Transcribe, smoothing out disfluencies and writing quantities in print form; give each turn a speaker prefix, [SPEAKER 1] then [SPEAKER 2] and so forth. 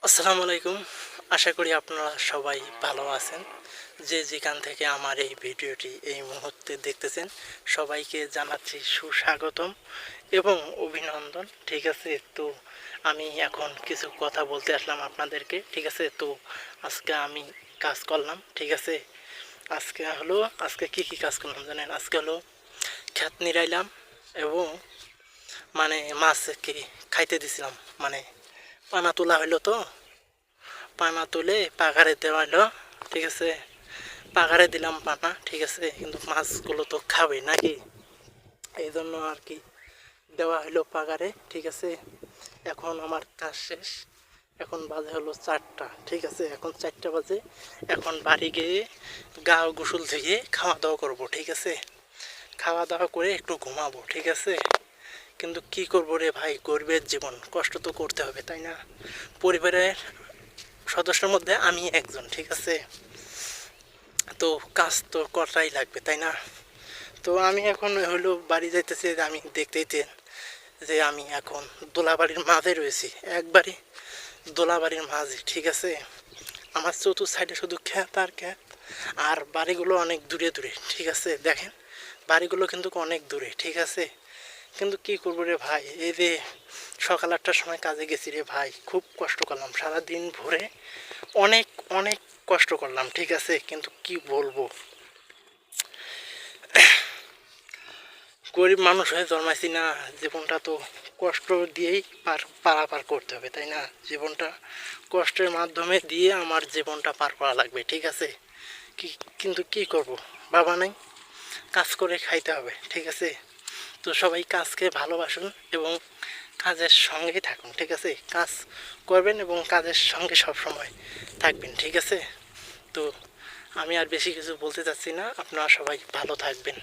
[SPEAKER 1] আসসালামু আলাইকুম। আশা করি আপনারা সবাই ভালো আছেন। যে যেখান থেকে আমার এই ভিডিওটি এই মুহূর্তে দেখতেছেন, সবাইকে জানাচ্ছি সুস্বাগতম এবং অভিনন্দন। ঠিক আছে? তো আমি এখন কিছু কথা বলতে আসলাম আপনাদেরকে। ঠিক আছে? তো আজকে আমি কাজ করলাম। ঠিক আছে? আজকে কি কাজ করলাম জানেন? আজকে হলো ক্ষেত নিড়াইলাম এবং মাছকে খাইতে দিছিলাম। মানে পানা তোলা হইলো তো, পানা তুলে পাগারে দেওয়া হলো। ঠিক আছে, পাগারে দিলাম পানা। ঠিক আছে, কিন্তু মাছগুলো তো খাবে নাকি, এই জন্য আর কি দেওয়া হলো পাগারে। ঠিক আছে, এখন আমার কাজ শেষ। এখন বাজে হলো 4টা। ঠিক আছে, এখন 4টা বাজে। এখন বাড়ি গিয়ে গা গোসল ধুয়ে খাওয়া দাওয়া করবো। ঠিক আছে, খাওয়া দাওয়া করে একটু ঘুমাবো। ঠিক আছে, কিন্তু কি করবো রে ভাই, গরিবের জীবন, কষ্ট তো করতে হবে তাই না? পরিবারের সদস্যের মধ্যে আমি একজন। ঠিক আছে, তো কাজ তো করাই লাগবে তাই না? তো আমি এখন হলো বাড়ি যাইতেছি। আমি দেখতেইতেন যে আমি এখন দোলাবাড়ির মাঝে রয়েছি, একবারই দোলাবাড়ির মাঝে। ঠিক আছে, আমার চতুর্থ সাইডে শুধু ক্ষেত আর ক্ষেত, আর বাড়িগুলো অনেক দূরে দূরে। ঠিক আছে, দেখেন বাড়িগুলো কিন্তু অনেক দূরে। ঠিক আছে, কিন্তু কি করবো রে ভাই, এই যে সকাল 8টার সময় কাজে গেছি রে ভাই, খুব কষ্ট করলাম সারাদিন ভরে, অনেক অনেক কষ্ট করলাম। ঠিক আছে, কিন্তু কি বলবো, গরিব মানুষ হয়ে জন্মাইছি না, জীবনটা তো কষ্ট দিয়েই পারাপার করতে হবে তাই না? জীবনটা কষ্টের মাধ্যমে দিয়ে আমার জীবনটা পার করা লাগবে। ঠিক আছে, কি কিন্তু কি করব, বাবা নাই, কাজ করে খাইতে হবে। ঠিক আছে, তো সবাই কাজকে ভালোবাসুন এবং কাজের সঙ্গেই থাকুন। ঠিক আছে, কাজ করবেন এবং কাজের সঙ্গে সব সময় থাকবেন। ঠিক আছে, তো আমি আর বেশি কিছু বলতে চাচ্ছি না, আপনারা সবাই ভালো থাকবেন।